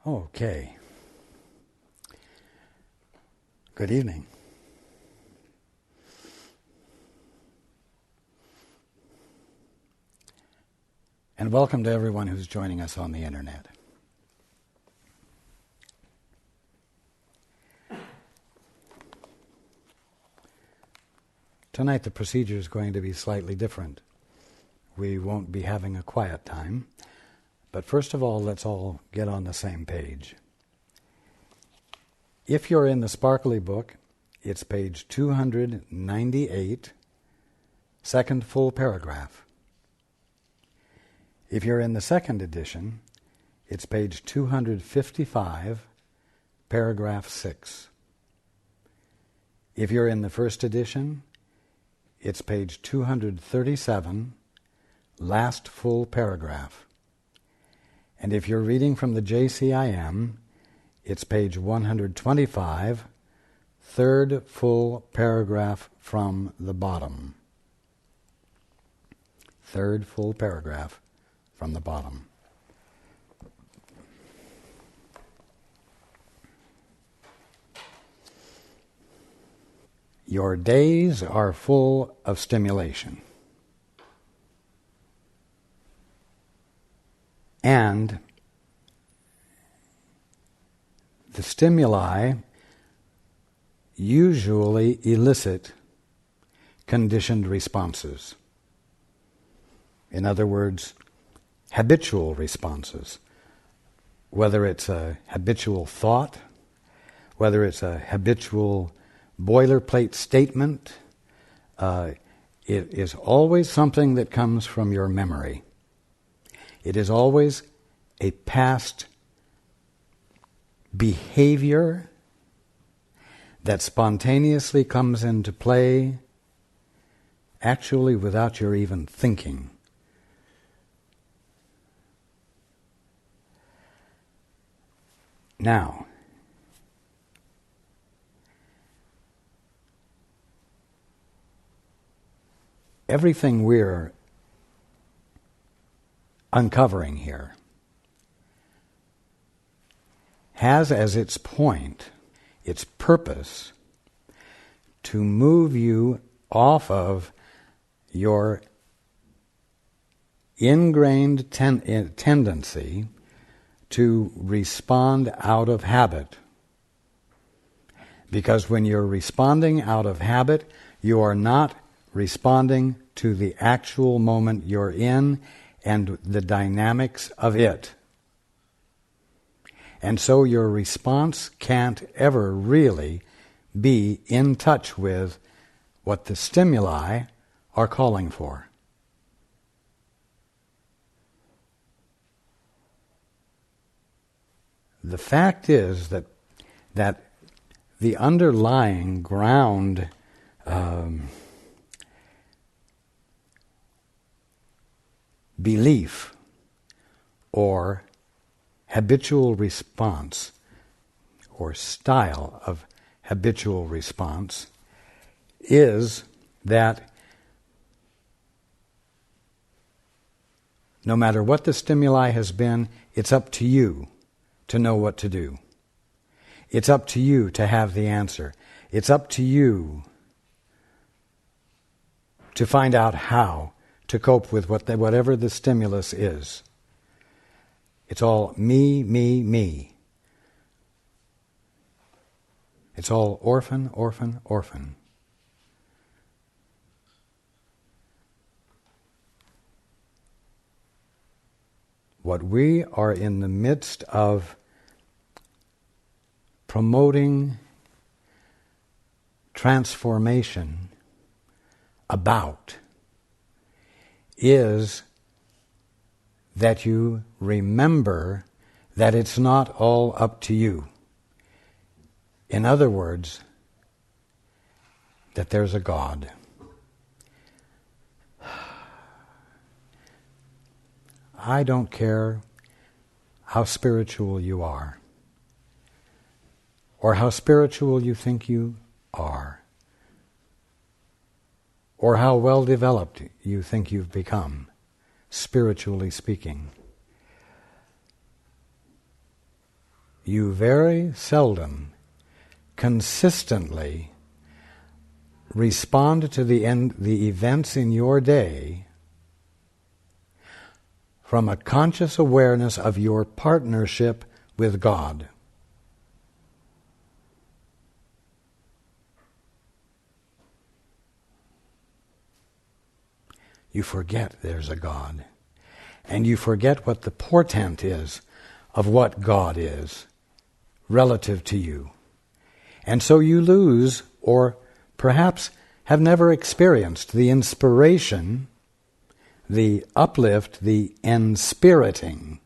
Okay. Good evening. And welcome to everyone who's joining us on the internet. Tonight the procedure is going to be slightly different. We won't be having a quiet time, but first of all, let's all get on the same page. If you're in the Sparkly book, it's page 298, second full paragraph. If you're in the second edition, it's page 255, paragraph 6. If you're in the first edition, it's page 237, last full paragraph. And if you're reading from the JCIM, it's page 125, third full paragraph from the bottom. Third full paragraph from the bottom. Your days are full of stimulation. And the stimuli usually elicit conditioned responses. In other words, habitual responses. Whether it's a habitual thought, whether it's a habitual boilerplate statement, it is always something that comes from your memory. It is always a past behavior that spontaneously comes into play, actually without your even thinking. Now, everything we're uncovering here has as its point, its purpose, to move you off of your ingrained tendency to respond out of habit. Because when you're responding out of habit, you are not responding to the actual moment you're in and the dynamics of it. And so your response can't ever really be in touch with what the stimuli are calling for. The fact is that the underlying ground belief or habitual response or style of habitual response is that no matter what the stimuli has been, it's up to you to know what to do. It's up to you to have the answer. It's up to you to find out how to cope with whatever the stimulus is. It's all me, me, me. It's all orphan, orphan, orphan. What we are in the midst of promoting transformation about is that you remember that it's not all up to you. In other words, that there's a God. I don't care how spiritual you are, or how spiritual you think you are, or how well developed you think you've become, spiritually speaking. you very seldom consistently respond to the events in your day from a conscious awareness of your partnership with God. You forget there's a God. And you forget what the portent is of what God is relative to you. And so you lose, or perhaps have never experienced, the inspiration, the uplift, the enspiriting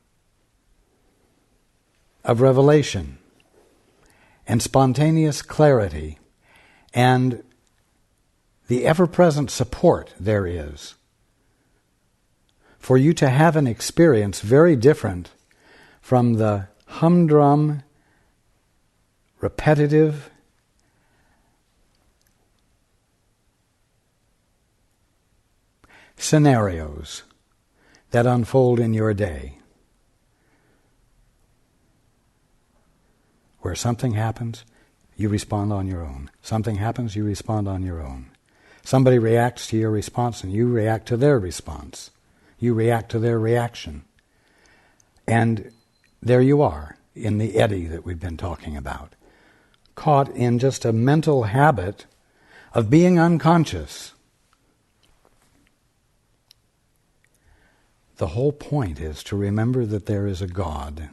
of revelation and spontaneous clarity and the ever-present support there is for you to have an experience very different from the humdrum, repetitive, scenarios that unfold in your day, where something happens, you respond on your own. Something happens, you respond on your own. Somebody reacts to your response and you react to their response. You react to their reaction. And there you are in the eddy that we've been talking about, caught in just a mental habit of being unconscious. The whole point is to remember that there is a God.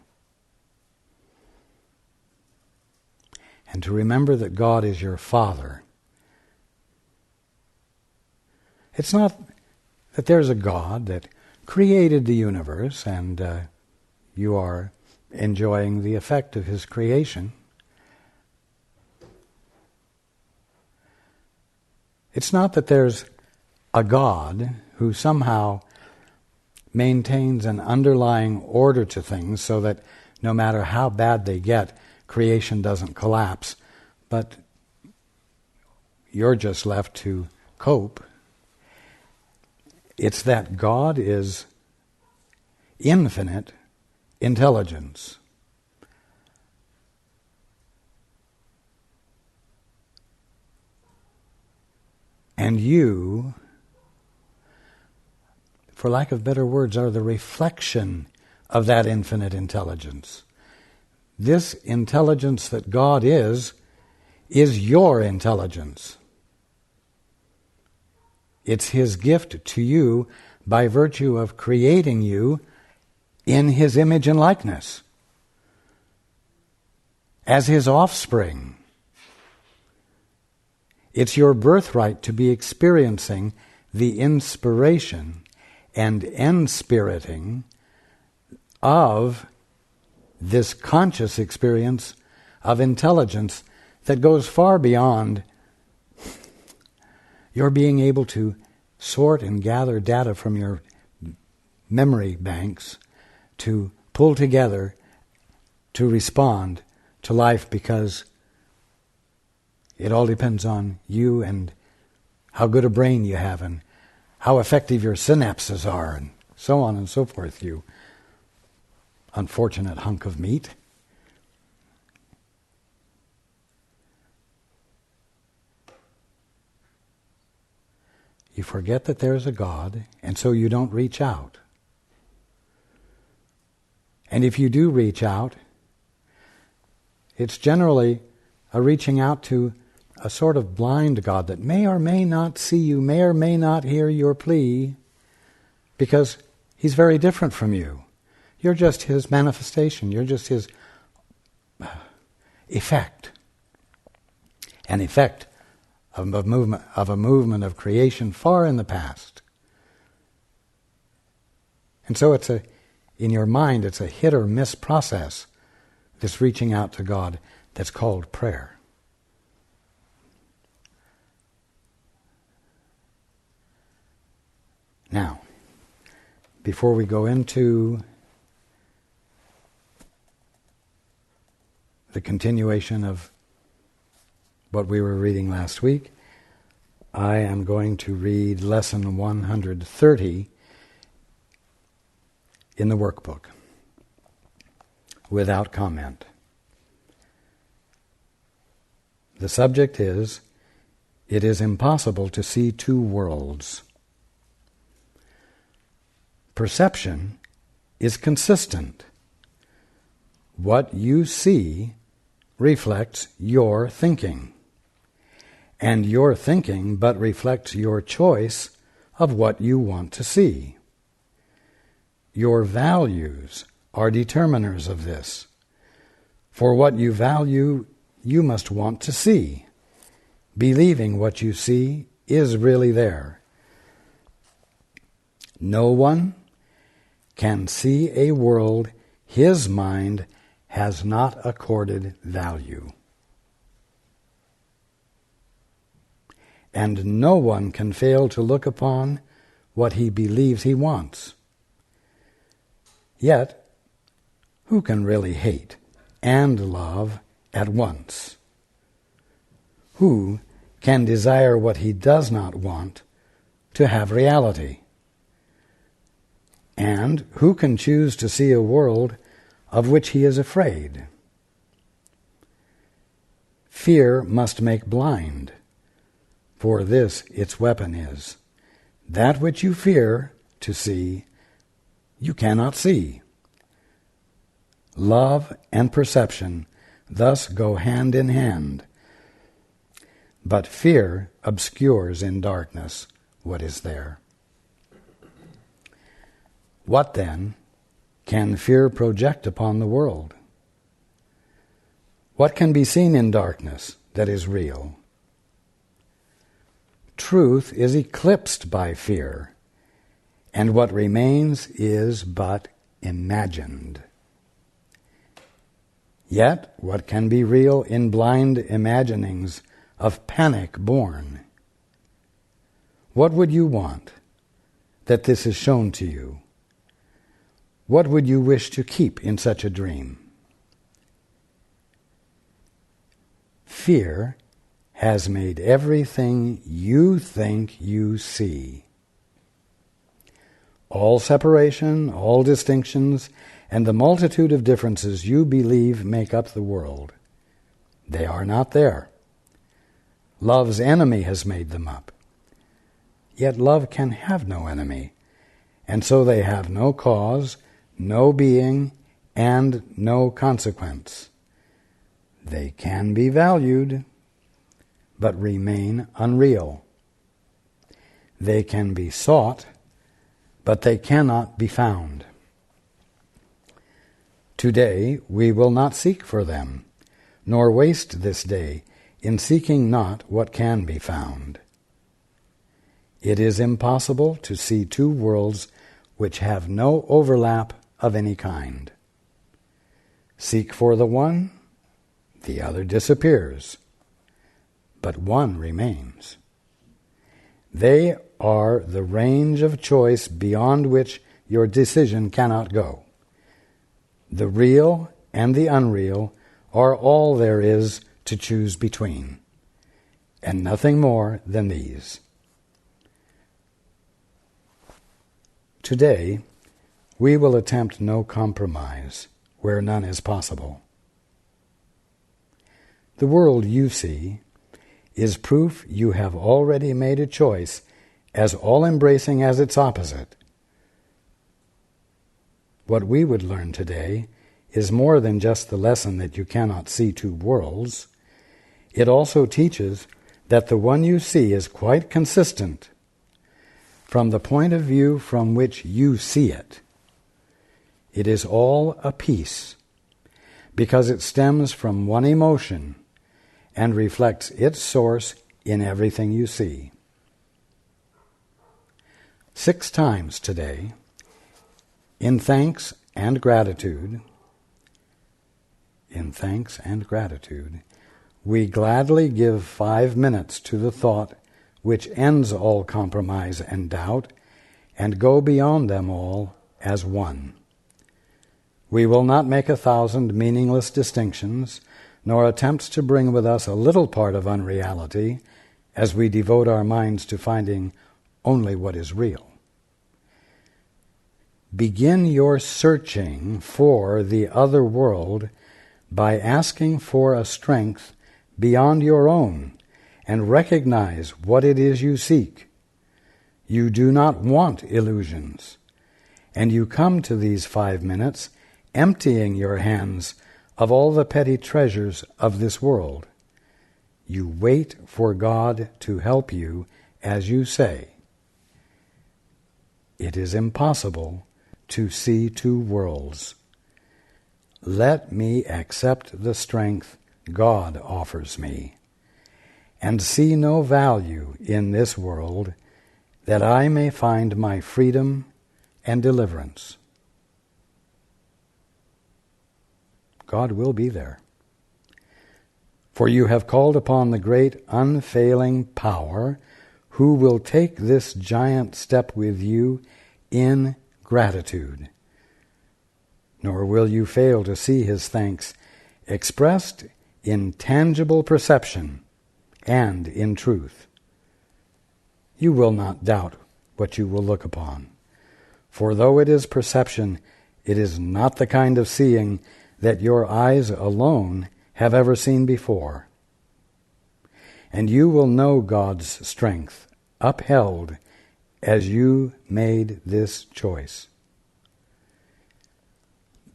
And to remember that God is your Father. It's not that there's a God that created the universe and you are enjoying the effect of His creation. It's not that there's a God who somehow maintains an underlying order to things so that no matter how bad they get, creation doesn't collapse, but you're just left to cope. It's that God is infinite intelligence. And you, for lack of better words, are the reflection of that infinite intelligence. This intelligence that God is your intelligence. It's His gift to you by virtue of creating you in His image and likeness, as His offspring. It's your birthright to be experiencing the inspiration and enspiriting of this conscious experience of intelligence that goes far beyond your being able to sort and gather data from your memory banks to pull together to respond to life, because it all depends on you and how good a brain you have and how effective your synapses are and so on and so forth, you unfortunate hunk of meat. You forget that there's a God, and so you don't reach out. And if you do reach out, it's generally a reaching out to a sort of blind God that may or may not see you, may or may not hear your plea, because He's very different from you. You're just His manifestation. You're just His effect. An effect of a movement of creation far in the past. And so in your mind, it's a hit or miss process, this reaching out to God that's called prayer. Now, before we go into the continuation of what we were reading last week, I am going to read lesson 130 in the workbook without comment. The subject is, it is impossible to see two worlds. Perception is consistent. What you see reflects your thinking, and your thinking but reflects your choice of what you want to see. Your values are determiners of this. For what you value, you must want to see, believing what you see is really there. No one can see a world his mind has not accorded value. And no one can fail to look upon what he believes he wants. Yet, who can really hate and love at once? Who can desire what he does not want to have reality? And who can choose to see a world of which he is afraid? Fear must make blind, for this its weapon is. That which you fear to see, you cannot see. Love and perception thus go hand in hand. But fear obscures in darkness what is there. What then can fear project upon the world? What can be seen in darkness that is real? Truth is eclipsed by fear, and what remains is but imagined. Yet, what can be real in blind imaginings of panic born? What would you want that this is shown to you? What would you wish to keep in such a dream? Fear has made everything you think you see. All separation, all distinctions, and the multitude of differences you believe make up the world. They are not there. Love's enemy has made them up. Yet love can have no enemy, and so they have no cause, no being, and no consequence. They can be valued, but remain unreal. They can be sought, but they cannot be found. Today we will not seek for them, nor waste this day in seeking not what can be found. It is impossible to see two worlds which have no overlap of any kind. Seek for the one, the other disappears, but one remains. They are the range of choice beyond which your decision cannot go. The real and the unreal are all there is to choose between, and nothing more than these. Today, we will attempt no compromise where none is possible. The world you see is proof you have already made a choice as all-embracing as its opposite. What we would learn today is more than just the lesson that you cannot see two worlds. It also teaches that the one you see is quite consistent from the point of view from which you see it. It is all a piece, because it stems from one emotion and reflects its source in everything you see. 6 times today, in thanks and gratitude, we gladly give 5 minutes to the thought which ends all compromise and doubt, and go beyond them all as one. We will not make 1,000 meaningless distinctions, nor attempt to bring with us a little part of unreality as we devote our minds to finding only what is real. Begin your searching for the other world by asking for a strength beyond your own and recognize what it is you seek. You do not want illusions, and you come to these 5 minutes emptying your hands of all the petty treasures of this world. You wait for God to help you as you say, "It is impossible to see two worlds. Let me accept the strength God offers me, and see no value in this world, that I may find my freedom and deliverance." God will be there. For you have called upon the great unfailing power, who will take this giant step with you in gratitude. Nor will you fail to see his thanks expressed in tangible perception and in truth. You will not doubt what you will look upon, for though it is perception, it is not the kind of seeing that your eyes alone have ever seen before. And you will know God's strength upheld as you made this choice.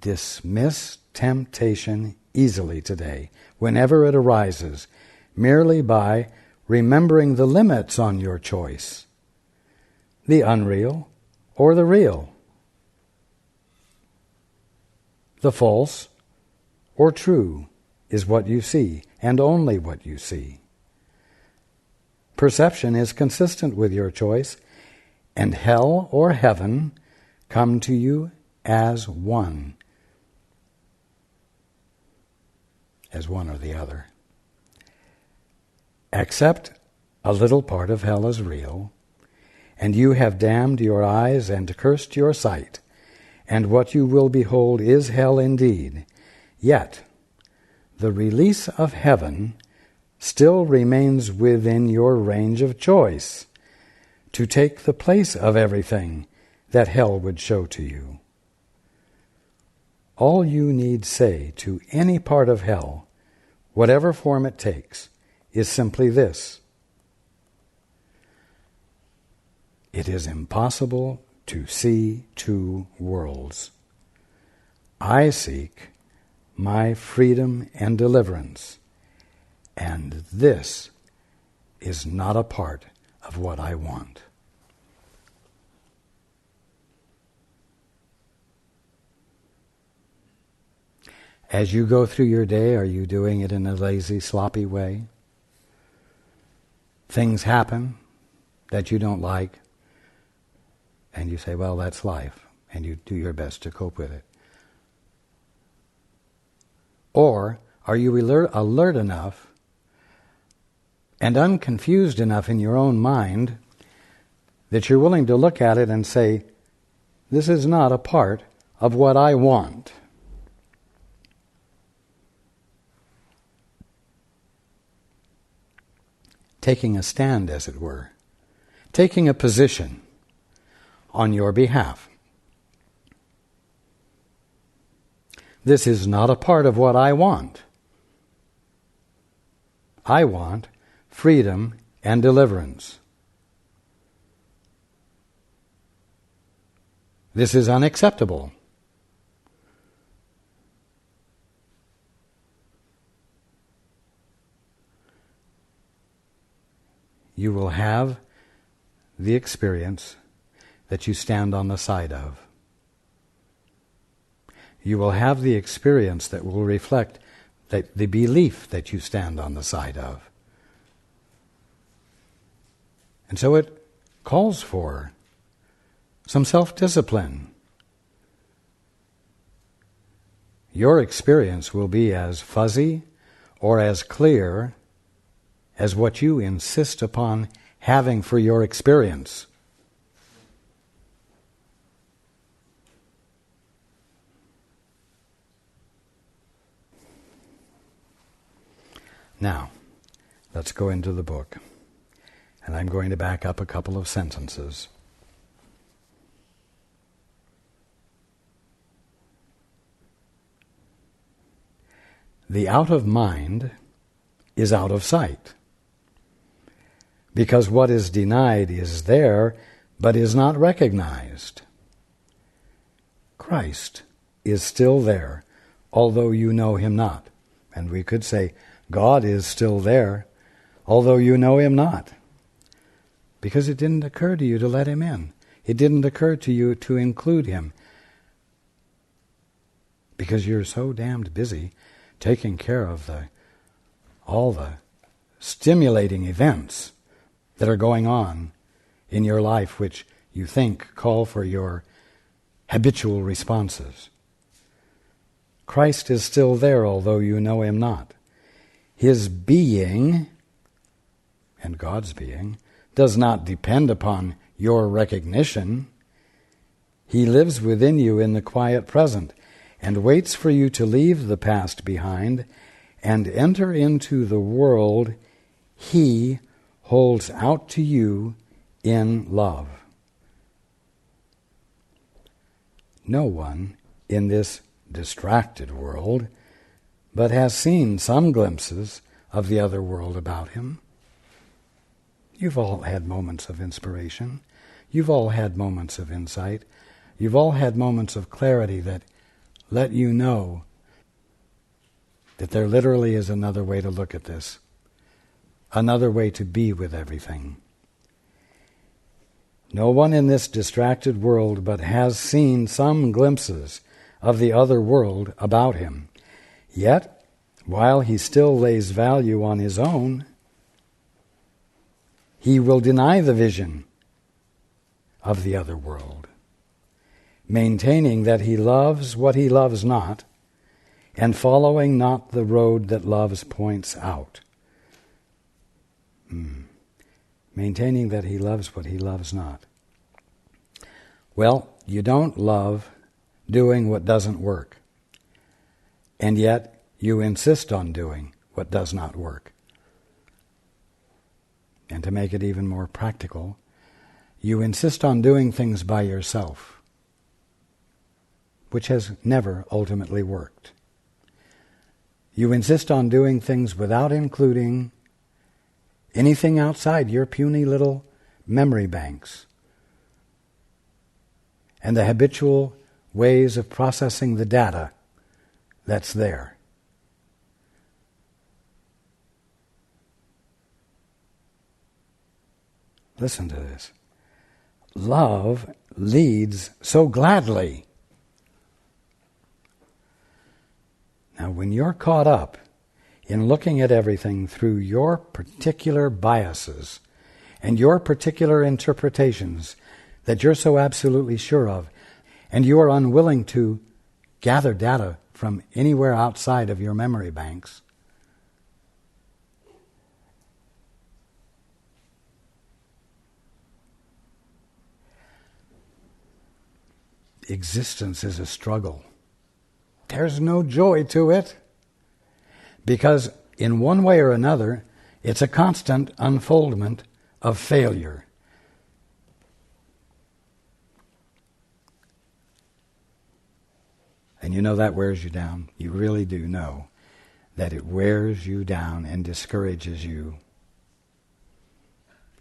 Dismiss temptation easily today, whenever it arises, merely by remembering the limits on your choice, the unreal or the real, the false or true is what you see, and only what you see. Perception is consistent with your choice, and hell or heaven come to you as one or the other. Accept a little part of hell as real, and you have damned your eyes and cursed your sight, and what you will behold is hell indeed. Yet the release of heaven still remains within your range of choice, to take the place of everything that hell would show to you. All you need say to any part of hell, whatever form it takes, is simply this: it is impossible to see two worlds. I seek my freedom and deliverance, and this is not a part of what I want. As you go through your day, are you doing it in a lazy, sloppy way? Things happen that you don't like, and you say, well, that's life, and you do your best to cope with it. Or are you alert enough and unconfused enough in your own mind that you're willing to look at it and say, this is not a part of what I want? Taking a stand, as it were. Taking a position on your behalf. This is not a part of what I want. I want freedom and deliverance. This is unacceptable. You will have the experience that you stand on the side of. You will have the experience that will reflect that the belief that you stand on the side of. And so it calls for some self-discipline. Your experience will be as fuzzy or as clear as what you insist upon having for your experience. Now, let's go into the book. And I'm going to back up a couple of sentences. The out of mind is out of sight. Because what is denied is there, but is not recognized. Christ is still there, although you know him not. And we could say, God is still there, although you know him not. Because it didn't occur to you to let him in. It didn't occur to you to include him. Because you're so damned busy taking care of all the stimulating events that are going on in your life, which you think call for your habitual responses. Christ is still there, although you know him not. His being, and God's being, does not depend upon your recognition. He lives within you in the quiet present and waits for you to leave the past behind and enter into the world he holds out to you in love. No one in this distracted world but has seen some glimpses of the other world about him. You've all had moments of inspiration. You've all had moments of insight. You've all had moments of clarity that let you know that there literally is another way to look at this, another way to be with everything. No one in this distracted world but has seen some glimpses of the other world about him. Yet, while he still lays value on his own, he will deny the vision of the other world, maintaining that he loves what he loves not, and following not the road that love points out. Maintaining that he loves what he loves not. Well, you don't love doing what doesn't work, and yet you insist on doing what does not work. And to make it even more practical, you insist on doing things by yourself, which has never ultimately worked. You insist on doing things without including anything outside your puny little memory banks and the habitual ways of processing the data that's there. Listen to this. Love leads so gladly. Now, when you're caught up in looking at everything through your particular biases and your particular interpretations that you're so absolutely sure of, and you are unwilling to gather data from anywhere outside of your memory banks, existence is a struggle. There's no joy to it, because in one way or another, it's a constant unfoldment of failure. And you know that wears you down. You really do know that it wears you down and discourages you,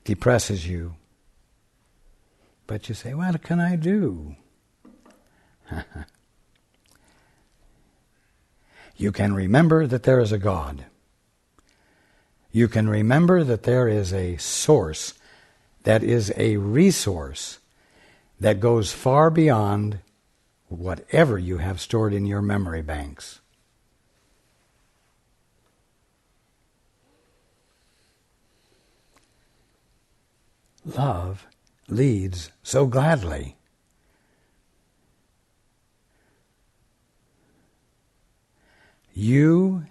depresses you. But you say, what can I do? You can remember that there is a God. You can remember that there is a source that is a resource that goes far beyond whatever you have stored in your memory banks. Love leads so gladly. You,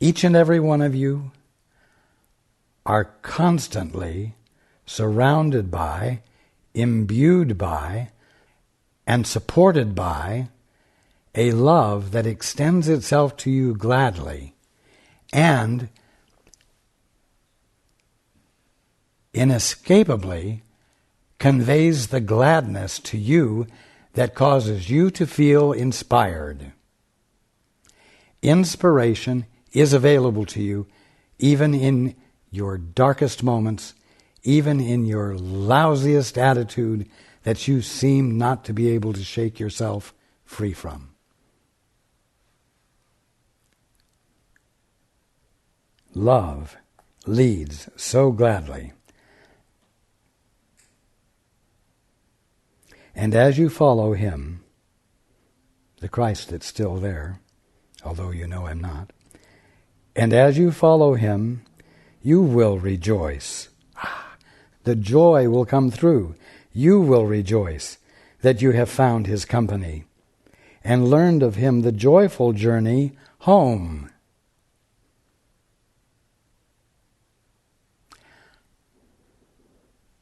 each and every one of you, are constantly surrounded by, imbued by, and supported by a love that extends itself to you gladly and inescapably conveys the gladness to you that causes you to feel inspired. Inspiration is available to you, even in your darkest moments, even in your lousiest attitude that you seem not to be able to shake yourself free from. Love leads so gladly. And as you follow him, the Christ that's still there, although you know him not, and as you follow him, you will rejoice. The joy will come through. You will rejoice that you have found his company and learned of him the joyful journey home.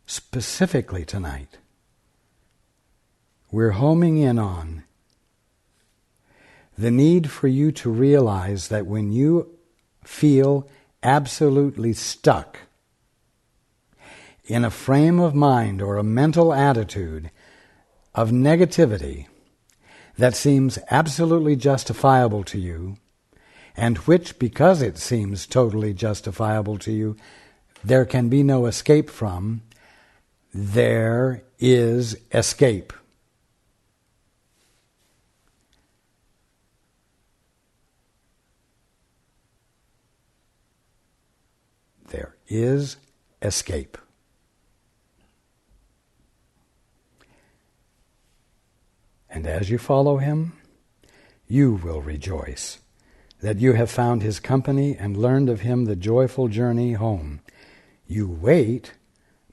Specifically tonight, we're homing in on the need for you to realize that when you feel absolutely stuck in a frame of mind or a mental attitude of negativity that seems absolutely justifiable to you, and which, because it seems totally justifiable to you, there can be no escape from, there is escape. There is escape. And as you follow him, you will rejoice that you have found his company and learned of him the joyful journey home. You wait,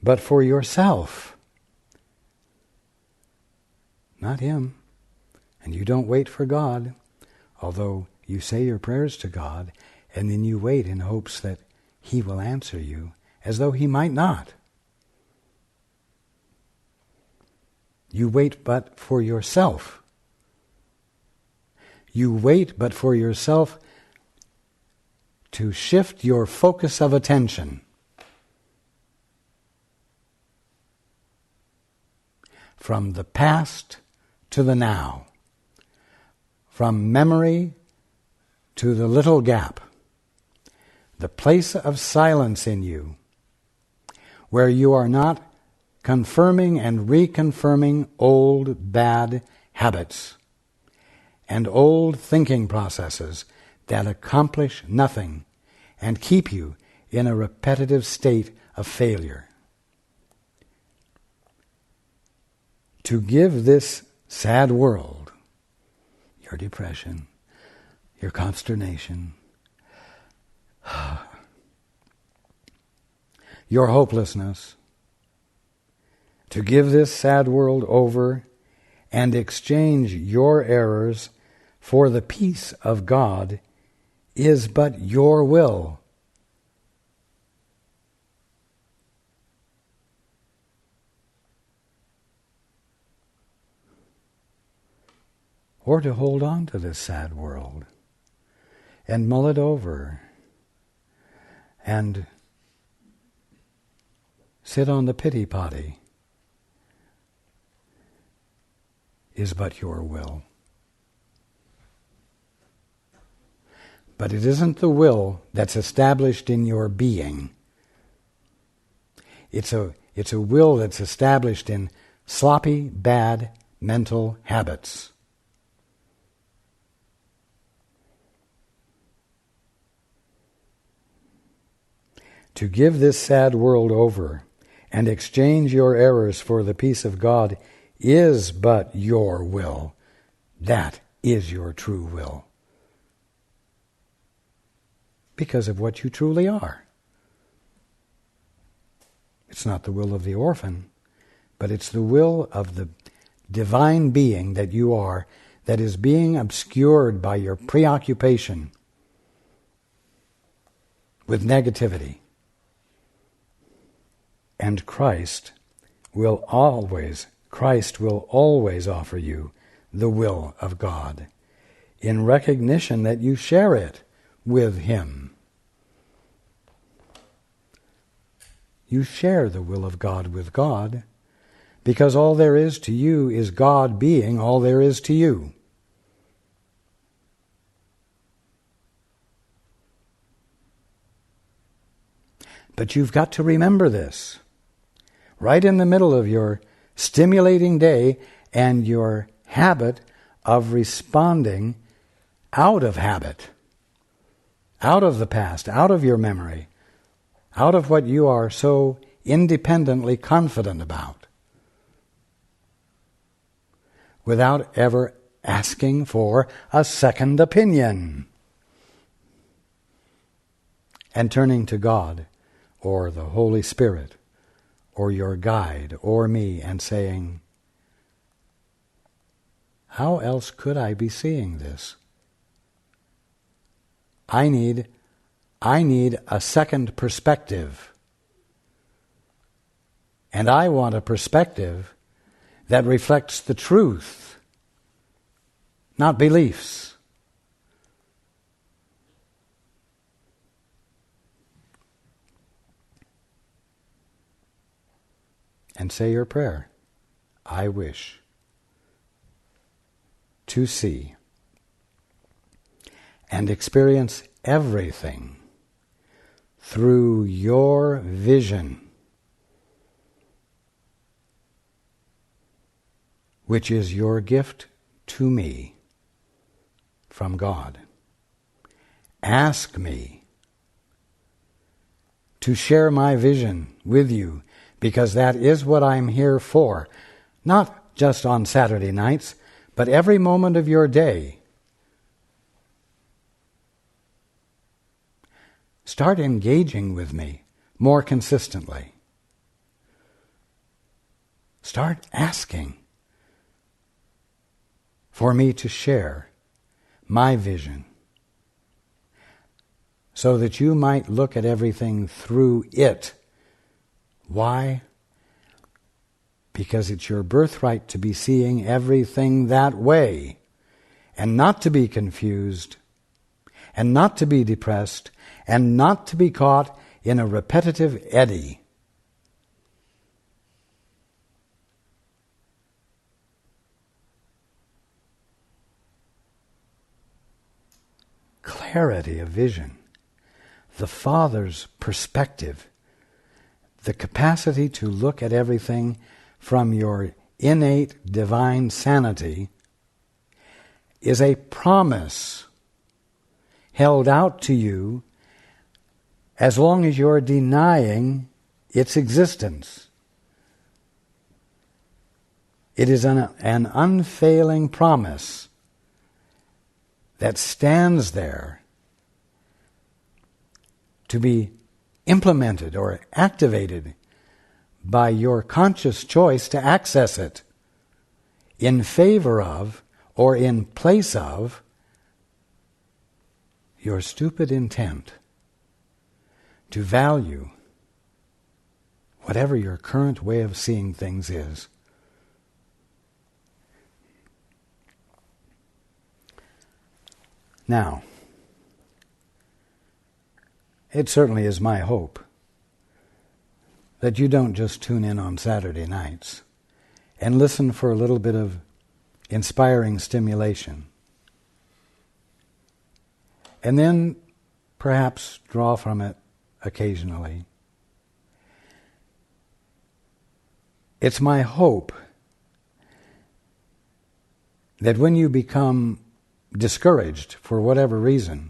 but for yourself, not him. And you don't wait for God, although you say your prayers to God, and then you wait in hopes that he will answer you, as though he might not. You wait but for yourself. You wait but for yourself to shift your focus of attention from the past to the now, from memory to the little gap, the place of silence in you, where you are not confirming and reconfirming old bad habits and old thinking processes that accomplish nothing and keep you in a repetitive state of failure. To give this sad world your depression, your consternation, your hopelessness, to give this sad world over and exchange your errors for the peace of God is but your will. Or to hold on to this sad world and mull it over and sit on the pity potty is but your will. But it isn't the will that's established in your being. It's a will that's established in sloppy, bad mental habits. To give this sad world over and exchange your errors for the peace of God is but your will. That is your true will. Because of what you truly are. It's not the will of the orphan, but it's the will of the divine being that you are, that is being obscured by your preoccupation with negativity. And Christ will always offer you the will of God in recognition that you share it with him. You share the will of God with God because all there is to you is God being all there is to you. But you've got to remember this. Right in the middle of your stimulating day and your habit of responding out of habit, out of the past, out of your memory, out of what you are so independently confident about, without ever asking for a second opinion, and turning to God or the Holy Spirit or your guide or me and saying, how else could I be seeing this? I need a second perspective. And I want a perspective that reflects the truth, not beliefs. And say your prayer. I wish to see and experience everything through your vision, which is your gift to me from God. Ask me to share my vision with you, because that is what I'm here for, not just on Saturday nights, but every moment of your day. Start engaging with me more consistently. Start asking for me to share my vision so that you might look at everything through it. Why? Because it's your birthright to be seeing everything that way, and not to be confused, and not to be depressed, and not to be caught in a repetitive eddy. Clarity of vision, the Father's perspective, the capacity to look at everything from your innate divine sanity is a promise held out to you as long as you're denying its existence. It is an unfailing promise that stands there to be implemented or activated by your conscious choice to access it in favor of or in place of your stupid intent to value whatever your current way of seeing things is. Now, it certainly is my hope that you don't just tune in on Saturday nights and listen for a little bit of inspiring stimulation, and then perhaps draw from it occasionally. It's my hope that when you become discouraged for whatever reason,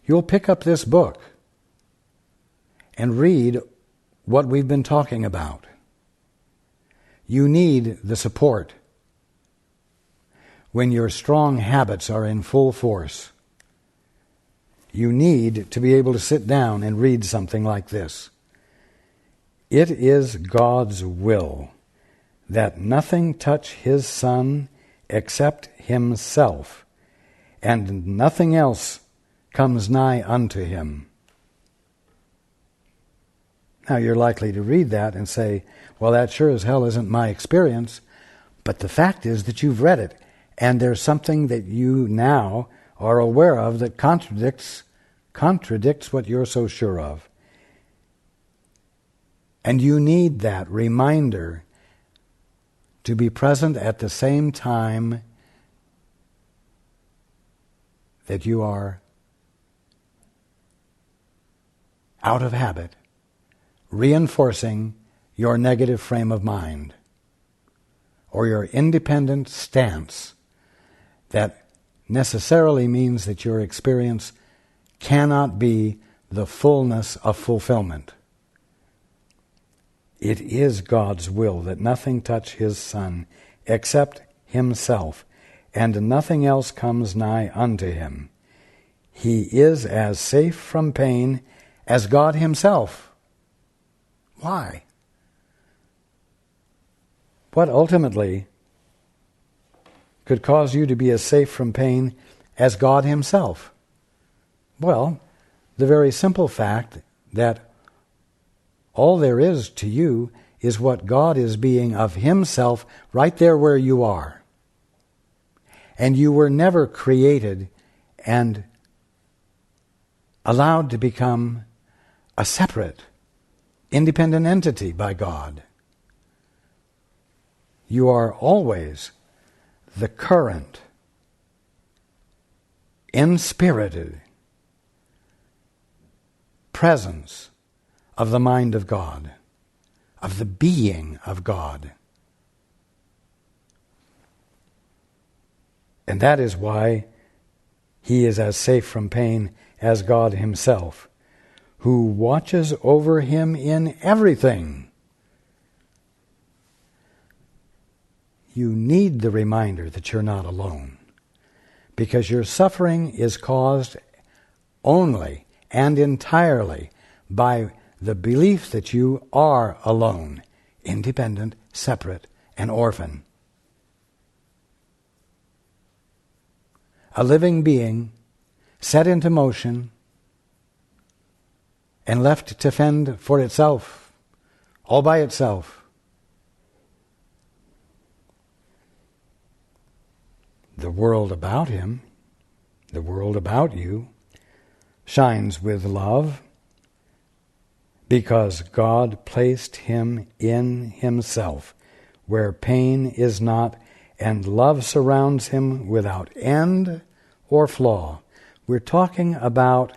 you'll pick up this book and read what we've been talking about. You need the support when your strong habits are in full force. You need to be able to sit down and read something like this. It is God's will that nothing touch His Son except Himself, and nothing else comes nigh unto Him. Now you're likely to read that and say, well, that sure as hell isn't my experience. But the fact is that you've read it, and there's something that you now are aware of that contradicts what you're so sure of. And you need that reminder to be present at the same time that you are out of habit reinforcing your negative frame of mind or your independent stance that necessarily means that your experience cannot be the fullness of fulfillment. It is God's will that nothing touch His Son except Himself, and nothing else comes nigh unto Him. He is as safe from pain as God Himself. Why? What ultimately could cause you to be as safe from pain as God Himself? Well, the very simple fact that all there is to you is what God is being of Himself right there where you are. And you were never created and allowed to become a separate, independent entity by God. You are always the current, inspirited presence of the mind of God, of the being of God. And that is why He is as safe from pain as God Himself, who watches over him in everything. You need the reminder that you're not alone, because your suffering is caused only and entirely by the belief that you are alone, independent, separate, an orphan. A living being set into motion and left to fend for itself, all by itself. The world about him, the world about you, shines with love because God placed him in himself where pain is not, and love surrounds him without end or flaw. We're talking about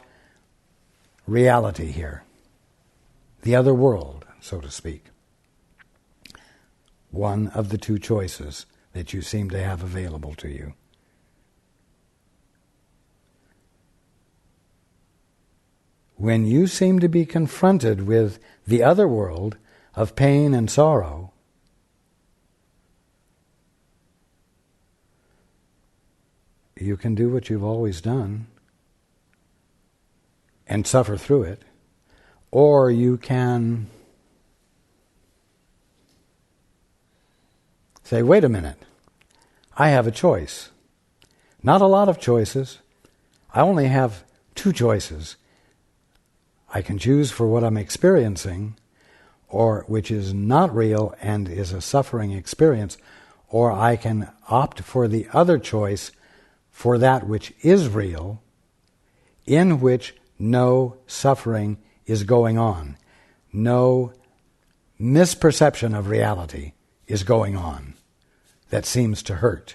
reality here, the other world, so to speak. One of the two choices that you seem to have available to you. When you seem to be confronted with the other world of pain and sorrow, you can do what you've always done and suffer through it, or you can say, wait a minute, I have a choice. Not a lot of choices. I only have two choices. I can choose for what I'm experiencing, or which is not real and is a suffering experience, or I can opt for the other choice, for that which is real, in which no suffering is going on. No misperception of reality is going on that seems to hurt.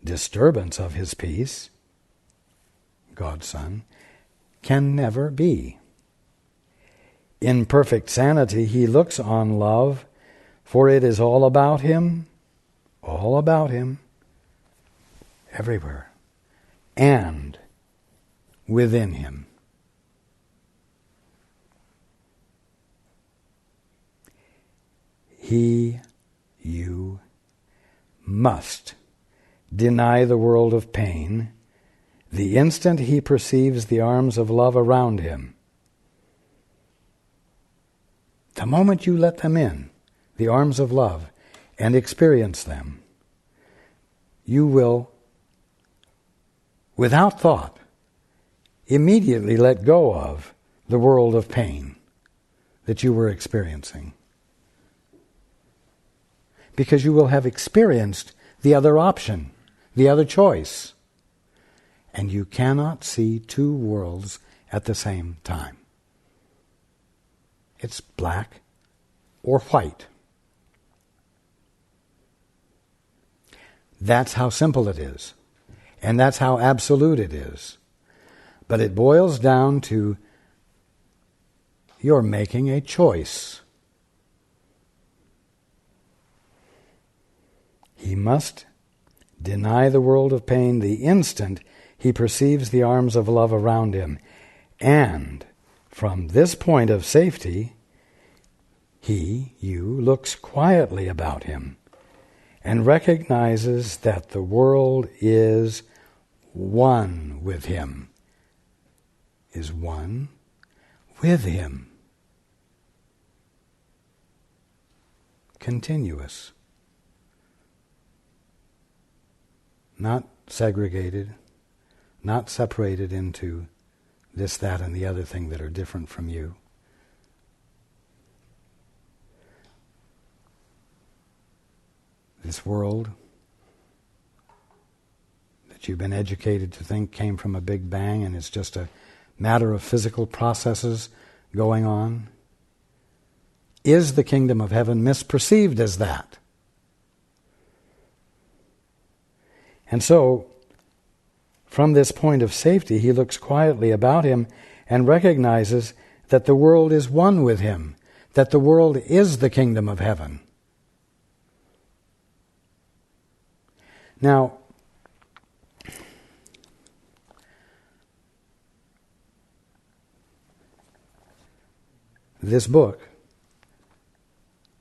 Disturbance of his peace, God's Son, can never be. In perfect sanity, he looks on love, for it is all about him, everywhere, and within him. You must deny the world of pain the instant he perceives the arms of love around him. The moment you let them in, the arms of love, and experience them, you will, without thought, immediately let go of the world of pain that you were experiencing. Because you will have experienced the other option, the other choice. And you cannot see two worlds at the same time. It's black or white. That's how simple it is. And that's how absolute it is. But it boils down to you're making a choice. He must deny the world of pain the instant he perceives the arms of love around him. And from this point of safety, you, looks quietly about him and recognizes that the world is one with him, is one with him. Continuous. Not segregated, not separated into this, that, and the other thing that are different from you. This world that you've been educated to think came from a big bang and it's just a matter of physical processes going on, is the kingdom of heaven misperceived as that? And so, from this point of safety, he looks quietly about him and recognizes that the world is one with him, that the world is the kingdom of heaven. Now, this book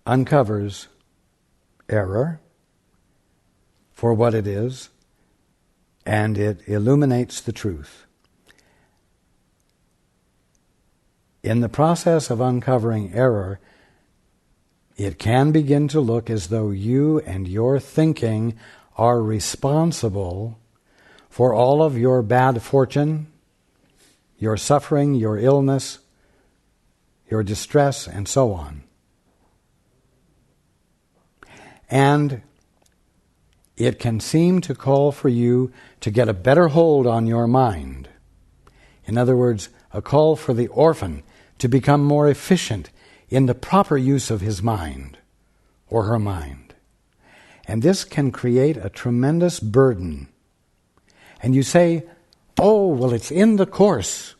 uncovers error for what it is, and it illuminates the truth. In the process of uncovering error, it can begin to look as though you and your thinking are responsible for all of your bad fortune, your suffering, your illness, your distress, and so on. And it can seem to call for you to get a better hold on your mind. In other words, a call for the orphan to become more efficient in the proper use of his mind or her mind. And this can create a tremendous burden. And you say, oh, well, it's in the course.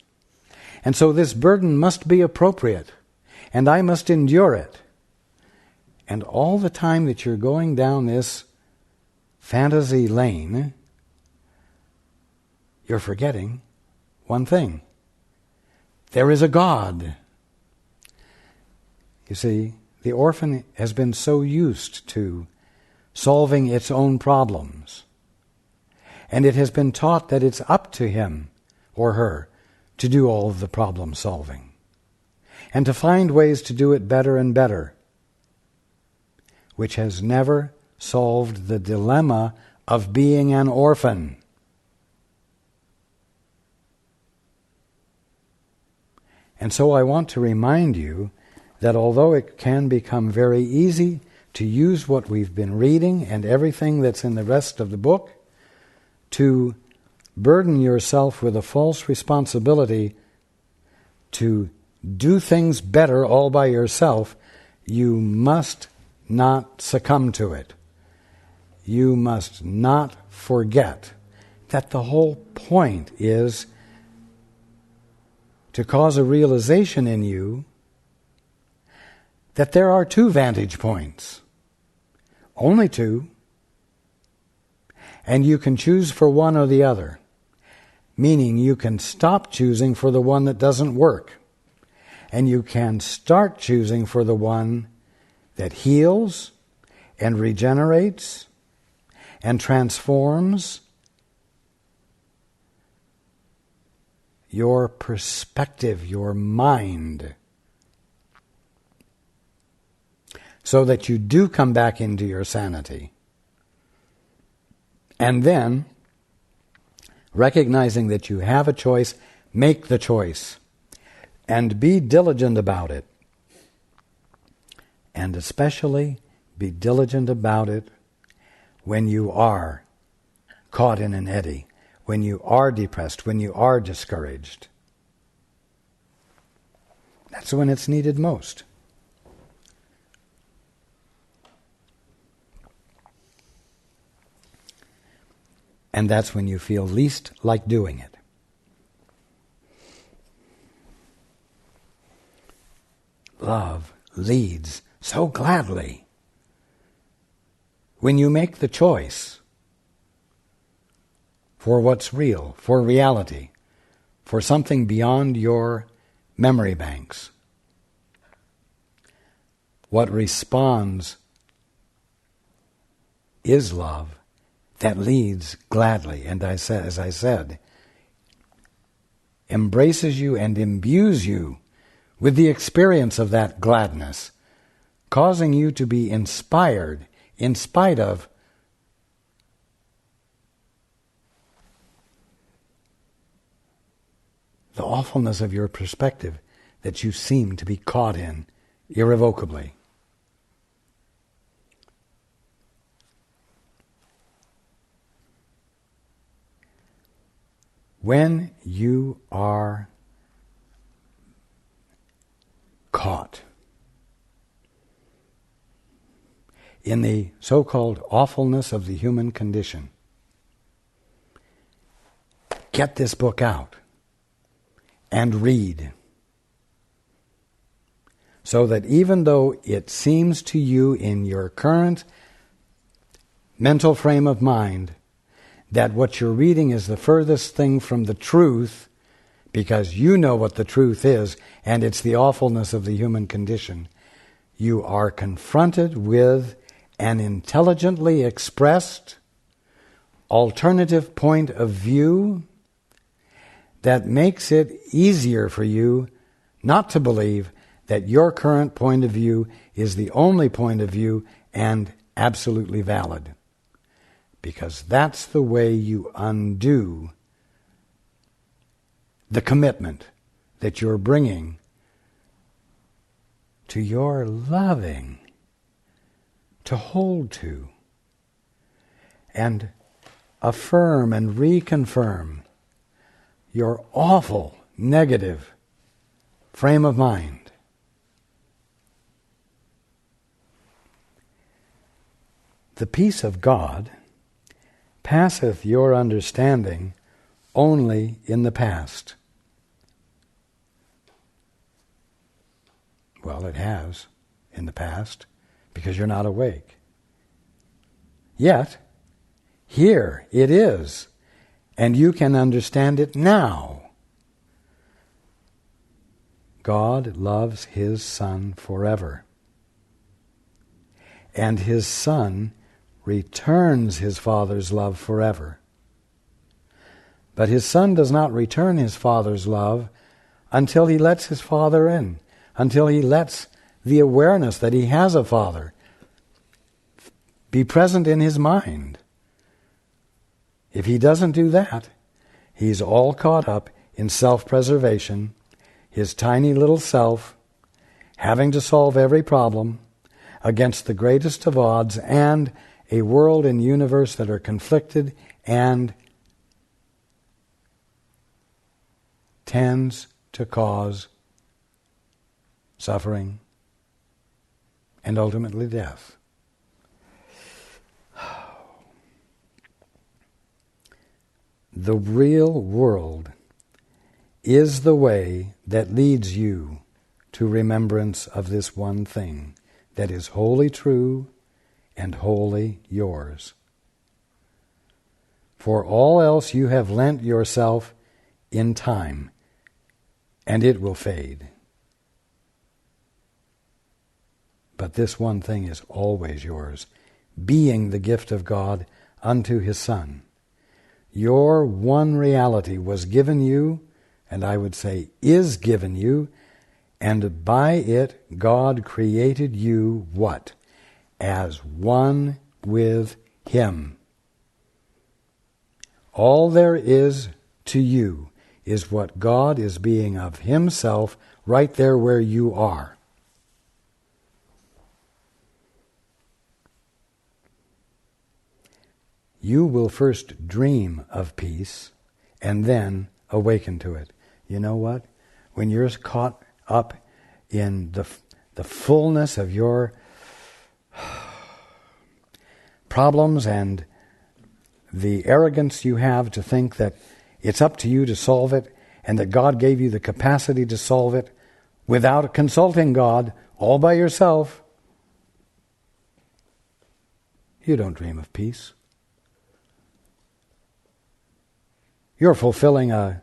And so this burden must be appropriate, and I must endure it. And all the time that you're going down this fantasy lane, you're forgetting one thing. There is a God. You see, the orphan has been so used to solving its own problems, and it has been taught that it's up to him or her to do all of the problem solving, and to find ways to do it better and better, which has never solved the dilemma of being an orphan. And so I want to remind you that although it can become very easy to use what we've been reading and everything that's in the rest of the book to burden yourself with a false responsibility to do things better all by yourself, you must not succumb to it. You must not forget that the whole point is to cause a realization in you that there are two vantage points, only two, and you can choose for one or the other, meaning you can stop choosing for the one that doesn't work, and you can start choosing for the one that heals and regenerates and transforms your perspective, your mind, so that you do come back into your sanity. And then, recognizing that you have a choice, make the choice, and be diligent about it. And especially be diligent about it when you are caught in an eddy, when you are depressed, when you are discouraged. That's when it's needed most. And that's when you feel least like doing it. love leads so gladly. When you make the choice for what's real, for reality, for something beyond your memory banks, what responds is love that leads gladly, and as I said, embraces you and imbues you with the experience of that gladness, causing you to be inspired in spite of the awfulness of your perspective that you seem to be caught in irrevocably. When you are caught in the so-called awfulness of the human condition, get this book out and read, so that even though it seems to you in your current mental frame of mind that what you're reading is the furthest thing from the truth, because you know what the truth is, and it's the awfulness of the human condition, you are confronted with an intelligently expressed alternative point of view that makes it easier for you not to believe that your current point of view is the only point of view and absolutely valid. Because that's the way you undo the commitment that you're bringing to your loving, to hold to, and affirm and reconfirm your awful negative frame of mind. The peace of God passeth your understanding only in the past. Well, it has in the past, because you're not awake. Yet, here it is, and you can understand it now. God loves His Son forever, and His Son returns His Father's love forever. But His Son does not return His Father's love until He lets His Father in, until He lets the awareness that He has a Father be present in His mind. If He doesn't do that, He's all caught up in self-preservation, his tiny little self, having to solve every problem against the greatest of odds, and a world and universe that are conflicted and tends to cause suffering and ultimately death. The real world is the way that leads you to remembrance of this one thing that is wholly true and wholly yours. For all else you have lent yourself in time, and it will fade. But this one thing is always yours, being the gift of God unto His Son. Your one reality was given you, and I would say is given you, and by it God created you what? As one with Him. All there is to you is what God is being of Himself right there where you are. You will first dream of peace and then awaken to it. You know what? When you're caught up in the fullness of your problems and the arrogance you have to think that it's up to you to solve it and that God gave you the capacity to solve it, without consulting God, all by yourself, you don't dream of peace. You're fulfilling a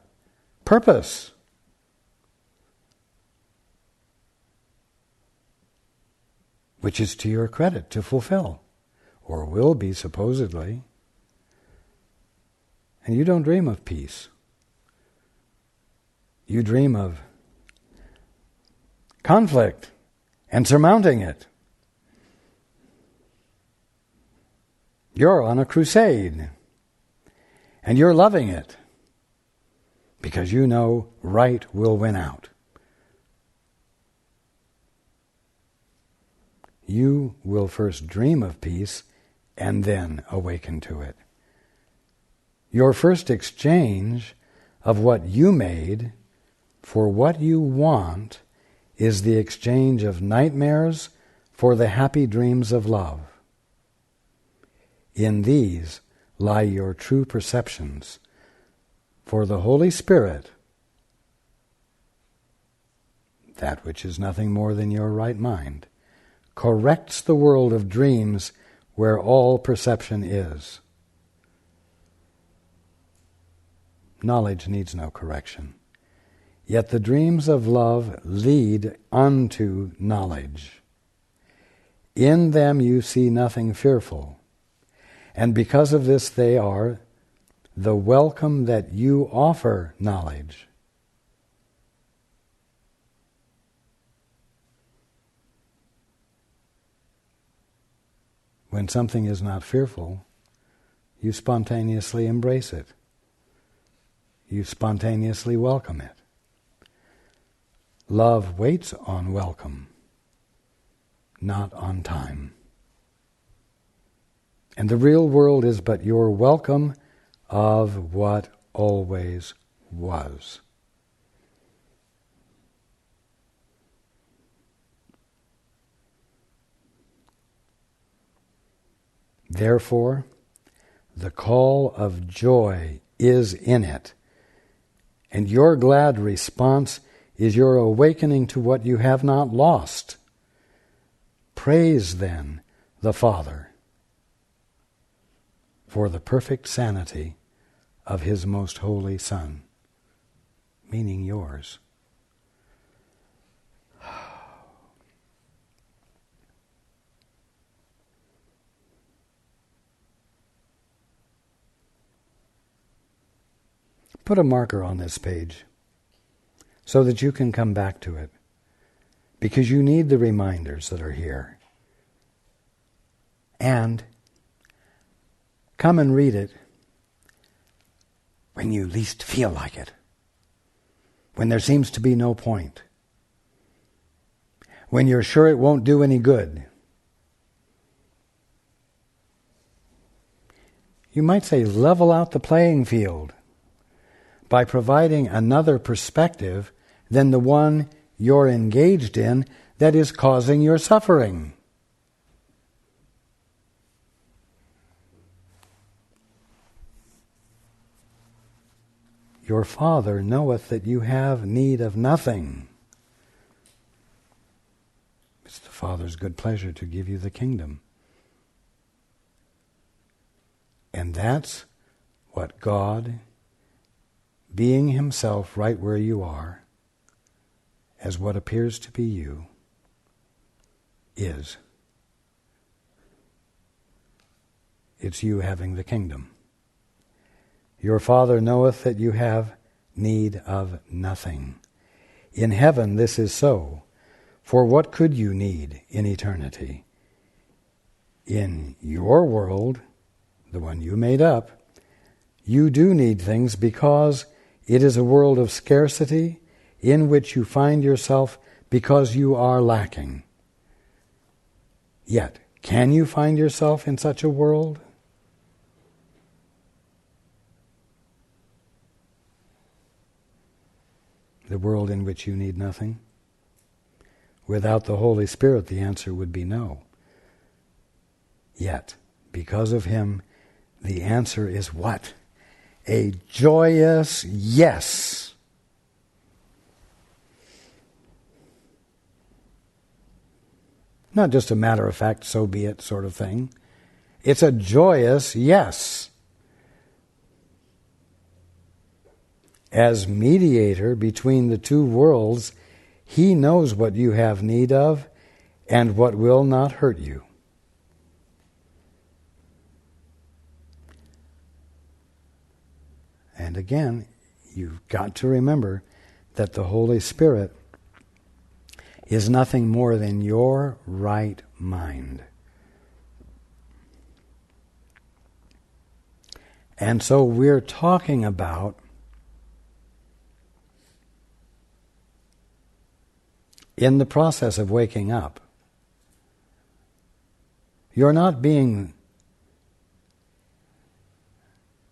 purpose. Which is to your credit to fulfill, or will be supposedly. And you don't dream of peace. You dream of conflict and surmounting it. You're on a crusade, and you're loving it, because you know right will win out. You will first dream of peace and then awaken to it. Your first exchange of what you made for what you want is the exchange of nightmares for the happy dreams of love. In these lie your true perceptions, for the Holy Spirit, that which is nothing more than your right mind, corrects the world of dreams where all perception is. Knowledge needs no correction. Yet the dreams of love lead unto knowledge. In them you see nothing fearful, and because of this they are the welcome that you offer knowledge. When something is not fearful, you spontaneously embrace it. You spontaneously welcome it. Love waits on welcome, not on time. And the real world is but your welcome of what always was. Therefore, the call of joy is in it, and your glad response is your awakening to what you have not lost. Praise, then, the Father for the perfect sanity of His most holy Son, meaning yours. Put a marker on this page so that you can come back to it, because you need the reminders that are here. And come and read it when you least feel like it, when there seems to be no point, when you're sure it won't do any good. You might say, level out the playing field by providing another perspective than the one you're engaged in that is causing your suffering. Your Father knoweth that you have need of nothing. It's the Father's good pleasure to give you the kingdom. And that's what God, being Himself right where you are, as what appears to be you, is. It's you having the kingdom. Your Father knoweth that you have need of nothing. In heaven this is so, for what could you need in eternity? In your world, the one you made up, you do need things because it is a world of scarcity in which you find yourself because you are lacking. Yet, can you find yourself in such a world? The world in which you need nothing? Without the Holy Spirit, the answer would be no. Yet, because of Him, the answer is what? A joyous yes. Not just a matter-of-fact, so be it sort of thing. It's a joyous yes. As mediator between the two worlds, He knows what you have need of and what will not hurt you. And again, you've got to remember that the Holy Spirit is nothing more than your right mind. And so we're talking about in the process of waking up, you're not being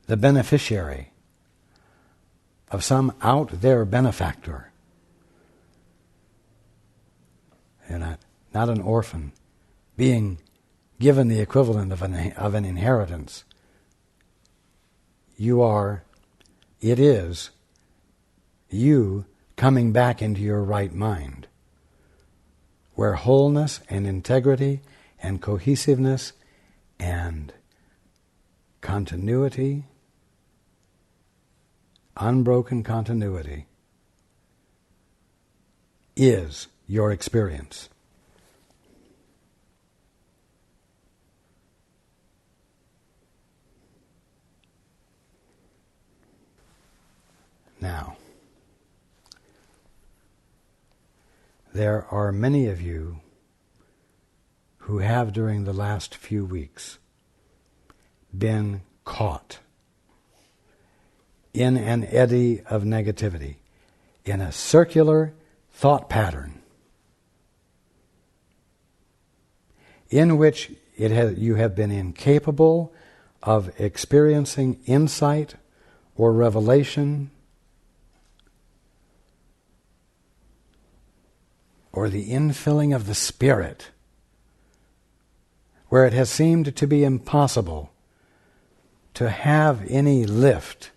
the beneficiary of some out there benefactor. You're not an orphan being given the equivalent of an inheritance. It is you coming back into your right mind, where wholeness and integrity and cohesiveness and continuity, unbroken continuity, is your experience. Now, there are many of you who have during the last few weeks been caught in an eddy of negativity, in a circular thought pattern in which you have been incapable of experiencing insight or revelation or the infilling of the Spirit, where it has seemed to be impossible to have any lift,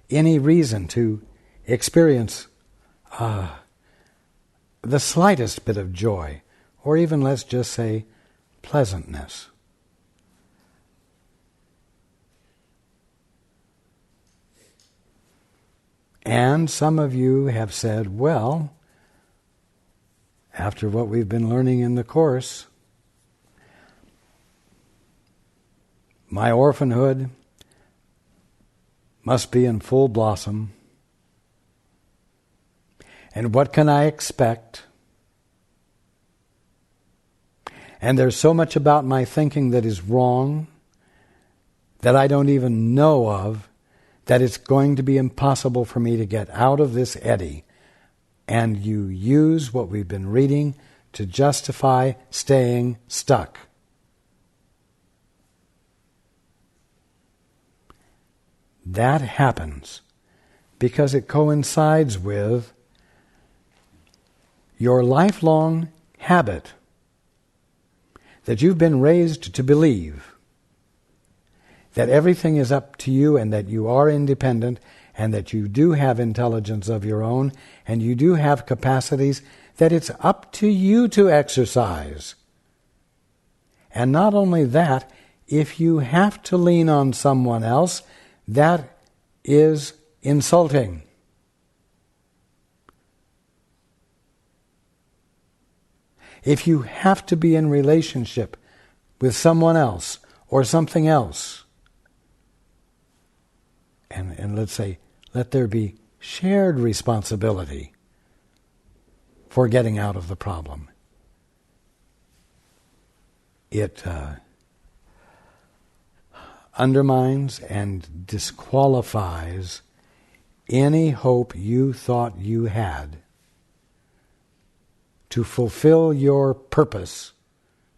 any reason to experience the slightest bit of joy, or even, let's just say, pleasantness. And some of you have said, well, after what we've been learning in the course, my orphanhood must be in full blossom. And what can I expect? And there's so much about my thinking that is wrong, that I don't even know of, that it's going to be impossible for me to get out of this eddy. And you use what we've been reading to justify staying stuck. That happens because it coincides with your lifelong habit that you've been raised to believe that everything is up to you and that you are independent and that you do have intelligence of your own and you do have capacities that it's up to you to exercise. And not only that, if you have to lean on someone else, that is insulting. If you have to be in relationship with someone else or something else, and let's say, let there be shared responsibility for getting out of the problem, it undermines and disqualifies any hope you thought you had to fulfill your purpose,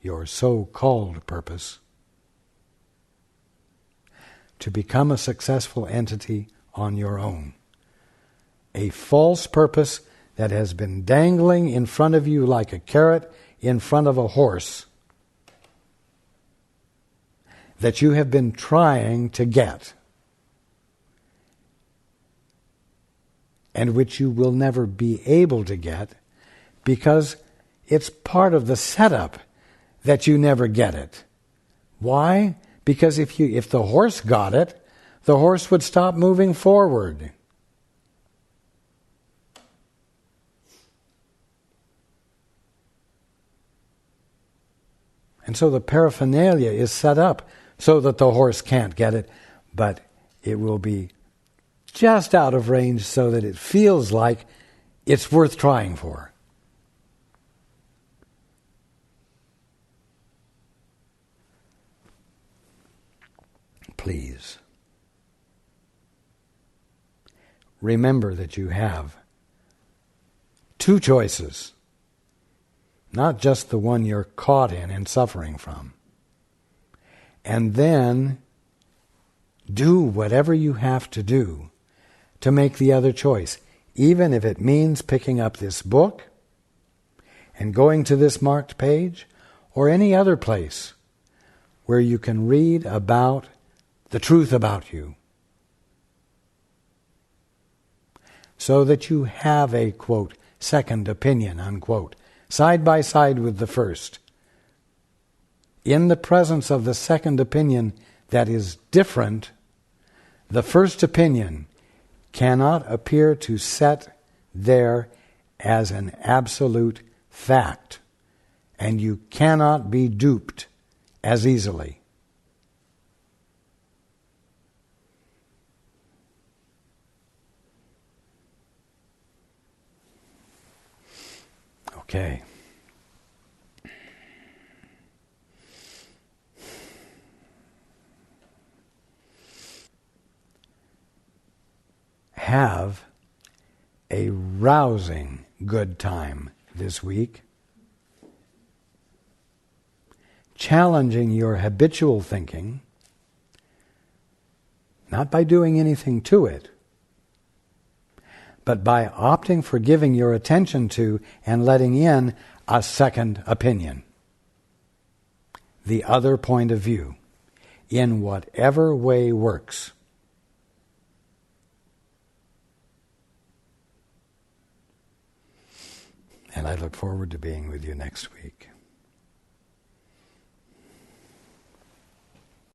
your so-called purpose, to become a successful entity on your own. A false purpose that has been dangling in front of you like a carrot in front of a horse, that you have been trying to get, and which you will never be able to get, because it's part of the setup that you never get it. Why? Because if the horse got it, the horse would stop moving forward. And so the paraphernalia is set up so that the horse can't get it, but it will be just out of range so that it feels like it's worth trying for. Please, remember that you have two choices, not just the one you're caught in and suffering from. And then do whatever you have to do to make the other choice, even if it means picking up this book and going to this marked page or any other place where you can read about the truth about you, so that you have a, quote, second opinion, unquote, side by side with the first. In the presence of the second opinion that is different, the first opinion cannot appear to set there as an absolute fact, and you cannot be duped as easily. Okay. Have a rousing good time this week, challenging your habitual thinking, not by doing anything to it, but by opting for giving your attention to and letting in a second opinion, the other point of view, in whatever way works. And I look forward to being with you next week.